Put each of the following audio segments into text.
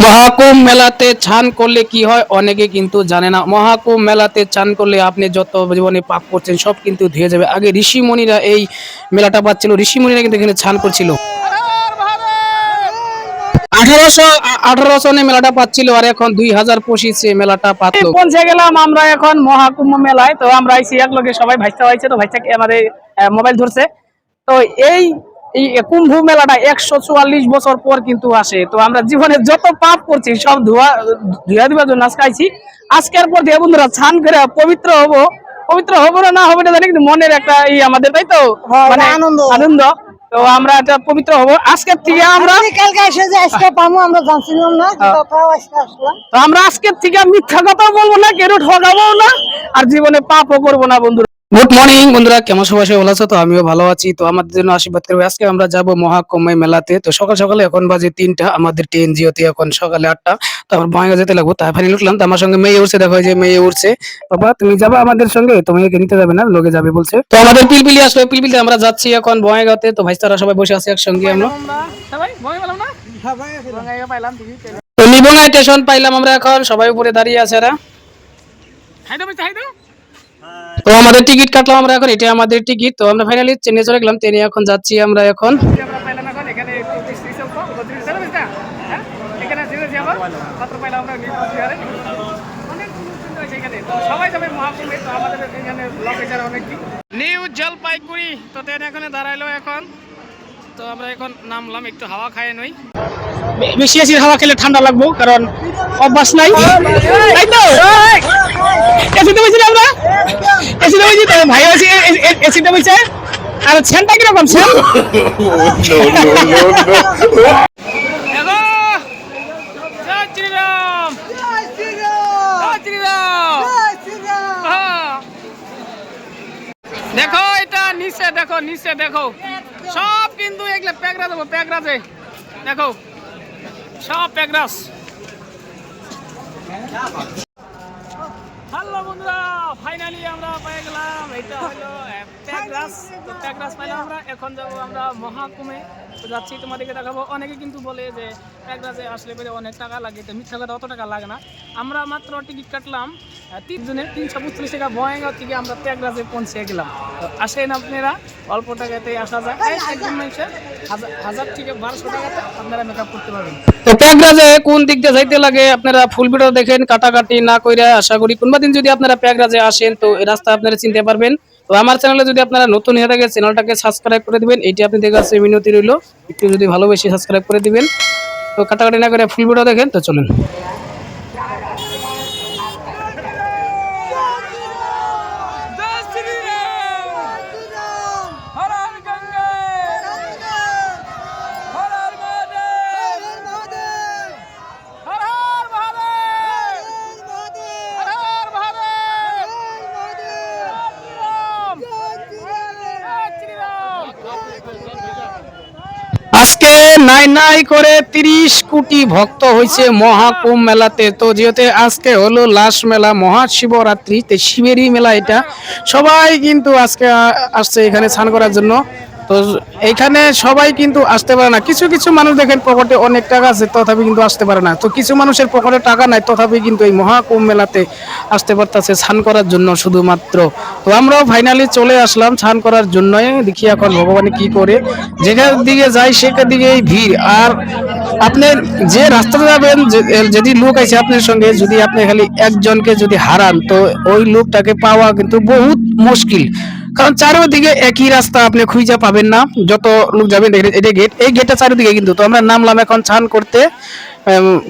মহাকুম্ভ মেলাতে স্নান করলে কি হয় অনেকে কিন্তু জানে না। মহাকুম্ভ মেলাতে স্নান করলে আপনি যত জীবনে পাপ করছেন সব কিন্তু ধুয়ে যাবে। আগে ঋষিমুনিরা এই মেলাটা পাচ্ছিল, ঋষিমুনিরা কিন্তু এখানে স্নান করছিল। 1800 মেলাটা পাচ্ছিল আর এখন 2025 মেলাটা পাতলো। পৌঁছে গেলাম আমরা এখন মহাকুম্ভ মেলায়। তো আমরা আইছি এক লগে সবাই ভাইস্তা হয়েছে, তো ভাইস্তা আমাদের মোবাইল ধরছে। তো এই এই কুম্ভ মেলাটা 144 বছর পর কিন্তু আসে। তো আমরা জীবনে যত পাপ করছি সব ধোয়া ধুয়া দিবার জন্য আজকে আইছি। আজকের পর দিয়ে বন্ধুরা স্নান করে পবিত্র হব। পবিত্র হবো না হবে না জানি, কিন্তু মনের একটা আমাদের, তাই তো, মানে আনন্দ আনন্দ। তো আমরা এটা পবিত্র হব আজকের থেকে। আমরা কালকে এসে যে আজকে পাবো আমরা জানছিলাম না, তাও আজকে আসলাম। তো আমরা আজকের থেকে মিথ্যা কথা বলবো না, কেউ ঠকাবো না, আর জীবনে পাপও করবো না বন্ধুরা। গুড মর্নিং বন্ধুরা, কেমন সবাই ভালো আছো? তো আমিও ভালো আছি। তো আমাদের জন্য আশীর্বাদ করবে। আজকে আমরা যাব মহাকুম্ভ মেলাতে। তো সকাল সকালে এখন বাজে 3টা, আমাদের ট্রেন জিওতে এখন সকালে 8টা। তো আমরা বঙ্গা যেতে লাগবো, তাই ফাইনালি উঠলাম। তো আমার সঙ্গে মেয়ে উঠছে, দেখো যে মেয়ে উঠছে। বাবা তুমি যাবা আমাদের সঙ্গে? তো মেয়েকে নিতে যাবে না, লোকে যাবে বলছে। তো আমাদের পিলপিলি আসলো, পিলপিলিতে আমরা যাচ্ছি এখন বঙ্গাইগাঁওতে। তো ভাইস্তারা সবাই বসে আছে একসঙ্গে। আমরা তো নিবঙ্গাই স্টেশন পাইলাম আমরা, এখন সবাই উপরে দাঁড়িয়ে আছে। তো আমাদের টিকিট কাটলাম আমরা এখন, এটা আমাদের টিকিট। তো আমরা ফাইনালি ট্রেনে চলে গেলাম, ট্রেনে এখন যাচ্ছি আমরা এখন। নিউ জলপাইগুড়ি তো ট্রেন এখানে দাঁড়াইলো এখন। তো আমরা এখন নামলাম, একটু হাওয়া খায় নই। বেশি বেশি হাওয়া খেলে ঠান্ডা লাগবো, কারণ অভ্যাস নাই, তাই তো। এসিতে বসি আমরা, এসিতে বসি তো ভাই, এসিতে বসে। আর সেন্টটা কিরকম সেন? দেখো এটা নিচে, দেখো নিচে দেখো, সব কিন্তু এগুলো প্যাকরাজ হবে, প্যাকরাজে দেখো সব প্যাকরাজ। হ্যালো বন্ধুরা, ফাইনালি আমরা পেয়ে গেলাম, এটা হলো প্যাকরাজ। তো প্যাকরাজ পাইলাম আমরা, এখন যাবো আমরা মহাকুমে। তো যাচ্ছি, তোমাদেরকে দেখাবো। অনেকে কিন্তু বলে যে প্যাকরাজে আসলে বেড়ে অনেক টাকা লাগে, তো মিথ্যা কথা, অত টাকা লাগে না। আমরা মাত্র টিকিট কাটলাম 3 জনের 335 টাকা। বঙ্গাইগাঁও থেকে আমরা প্যাকরাজে পৌঁছে গেলাম। তো আসেন আপনারা, অল্প টাকাতেই আসা যায়। একজন মানুষের 1000 থেকে 1200 টাকাতে আপনারা মেকআপ করতে পারবেন। তো প্যাকরাজে কোন দিক দিয়ে যাইতে লাগে আপনারা ফুল ভিডিও দেখেন, কাটাকাটি না কইরা। আশা করি কোনদিন যদি আপনারা প্যাকরাজে আসেন তো এই রাস্তা আপনারা চিনতে পারবেন। তো আমার চ্যানেলে যদি আপনারা নতুন হয়ে থাকে, চ্যানেলটাকে সাবস্ক্রাইব করে দিবেন, এটি আপনাদের কাছে মিনতি রইল। একটু যদি ভালোবেসে সাবস্ক্রাইব করে দিবেন। তো কাটাকাটি না করে ফুল ভিডিও দেখেন। তো চলুন। আজকে নাই নাই করে 30 কোটি ভক্ত হয়েছে মহাকুম্ভ মেলাতে। তো যেহেতু আজকে হলো লাস্ট মেলা, মহাশিবরাত্রি, তো শিবেরই মেলা এটা। সবাই কিন্তু আজকে আসছে এখানে স্নান করার জন্য। তো এখানে সবাই কিন্তু আসতে পারে না। কিছু কিছু মানুষ দেখেন পকেটে অনেক টাকা আছে, তথাপি কিন্তু আসতে পারে না। তো কিছু মানুষের পকেটে টাকা নাই, তথাপি কিন্তু এই মহাকুম্ভ মেলাতে আসতে পারতেছে স্নান করার জন্য শুধুমাত্র। তো আমরাও ফাইনালি চলে আসলাম স্নান করার জন্য। দেখি এখন ভগবান কি করে, যেখান দিকে যাই সেখান দিকেই ভিড়। আর আপনি যে রাস্তাতে যাবেন, যদি লোক আছে আপনার সঙ্গে, যদি আপনি খালি একজনকে যদি হারান, তো ওই লোকটাকে পাওয়া কিন্তু বহুত মুশকিল। কারণ চারিদিকে একই রাস্তা, আপনি খুঁজে পাবেন না। যত লোক যাবেন, এটা গেট, এই গেটটা চারিদিকে কিন্তু। তো আমরা নামলাম এখন স্নান করতে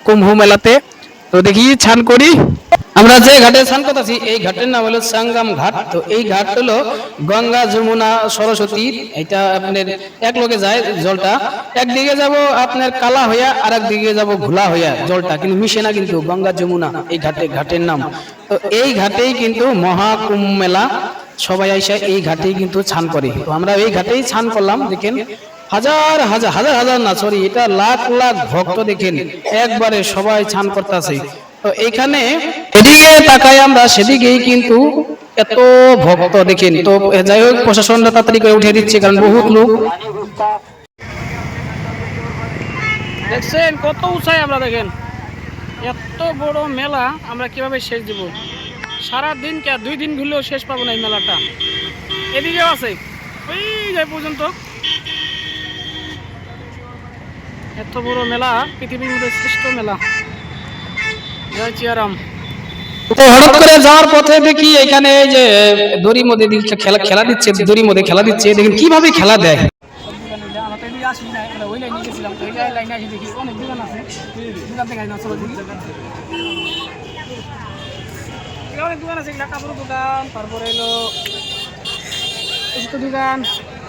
কুম্ভ মেলাতে। তো দেখি স্নান করি। আমরা যে ঘাটে স্নান করতেছি এই ঘাটের নাম হলো সঙ্গম ঘাট। তো এই ঘাট হলো গঙ্গা, যমুনা, সরস্বতী, এটা আপনার এক লগে যায় জলটা। একদিকে যাব আপনার কালা হইয়া, আর একদিকে যাব ঘোলা হইয়া, জলটা কিন্তু মিশে না কিন্তু। গঙ্গা যমুনা এই ঘাটের নাম। তো এই ঘাটেই কিন্তু মহাকুম্ভ মেলা, সবাই আইসা এই ঘাটেই কিন্তু স্নান করে। তো আমরা এই ঘাটেই স্নান করলাম। দেখেন হাজার হাজার হাজার হাজার না, সরি, এটা লাখ লাখ ভক্ত দেখেন একবারে সবাই স্নান করতেছে। তো এইখানে এদিকে তাকাই আমরা, সেদিকেই কিন্তু এত ভক্ত দেখেন। তো যাই হোক, প্রশাসনটা তাড়াতাড়ি করে উঠে দিচ্ছে, কারণ বহুত লোক। দেখছেন কত উঁচাই আমরা, দেখেন এত বড় মেলা আমরা কিভাবে শেষ দিব? সারা দিন কে 2 দিন ঘুরলেও শেষ পাবো না এই মেলাটা। এদিকেও আছে, ওই যে পর্যন্ত। এত বড় মেলা, পৃথিবীর মধ্যে শ্রেষ্ঠ মেলা। জয় চিয়ারাম। তো হঠাৎ করে যাওয়ার পথে দেখি এখানে যে দড়ির মধ্যে দিচ্ছে খেলা খেলা দিচ্ছে, দড়ির মধ্যে খেলা দিচ্ছে। দেখেন কিভাবে খেলা দেয়। অনেক দোকান আছে, কাপড়ের দোকান, তারপরে এলো দোকান,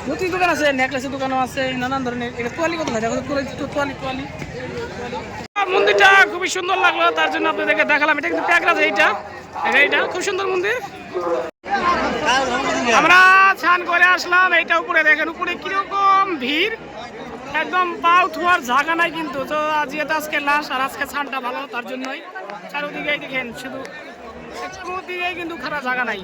ধুতি দোকান আছে, নেকলেসের দোকানও আছে, নানান ধরনের। এটা তোয়ালি কত দেখো, তোয়ালি তোয়ালি। মন্দিরটা খুবই সুন্দর লাগলো, তার জন্য আপনাদেরকে দেখালাম। এটা কিন্তু ট্যাগরাজ, এইটা খুব সুন্দর মন্দির। আমরা স্নান করে আসলাম। এইটা উপরে দেখেন, উপরে কিরকম ভিড়, একদম পাও ধোয়ার জায়গা নাই কিন্তু। তো যেহেতু আজকে লাশ আর আজকে স্নানটা ভালো, তার জন্যই চারোদিকে দেখেন শুধু কোনো দিকে কিন্তু খারাপ জায়গা নাই।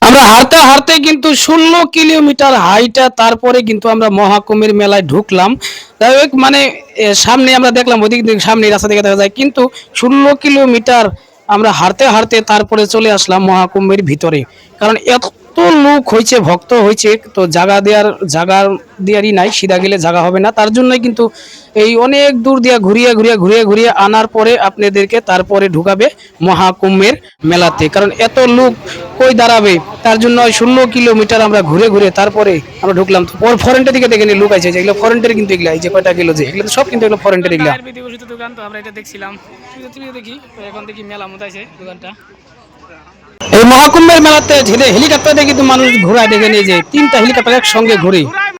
আমরা হাঁটতে হাঁটতে কিন্তু 16 কিলোমিটার হাইটা, তারপরে কিন্তু আমরা মহাকুমের মেলায় ঢুকলাম। যাই হোক, মানে সামনে আমরা দেখলাম, ওদিক দিক সামনে রাস্তা থেকে দেখা যায়, কিন্তু 16 কিলোমিটার আমরা হাঁটতে হাঁটতে তারপরে চলে আসলাম মহাকুম্ভের ভিতরে। কারণ এত লোক হয়েছে, ভক্ত হয়েছে, তো জায়গা দেওয়ারই নাই, সিধা গেলে জায়গা হবে না। তার জন্যই কিন্তু এই অনেক দূর দিয়ে ঘুরিয়ে আনার পরে আপনাদেরকে তারপরে ঢুকাবে মহাকুম্ভের মেলাতে। কারণ এত লোক কই দাঁড়াবে, তার জন্য 16 কিলোমিটার আমরা ঘুরে তারপরে আমরা ঢুকলাম। ফরেন্টের দিকে দেখে লোক আছে, যেগুলো ফরেন্টের, কিন্তু এগুলো এই যে কয়টা কিলো, যে এগুলো সব কিন্তু এগুলো ফরেন্টের। এগুলো দোকান, তো আমরা এটা দেখছিলাম, দেখি। তো এখন দেখি মেলা মতো আছে দোকানটা। এই মহাকুম্ভের মেলাতে হেলিকপ্টার দিয়ে কিন্তু মানুষ ঘোরায়, দেখে নিয়ে যে 3টা হেলিকপ্টার একসঙ্গে ঘুরে।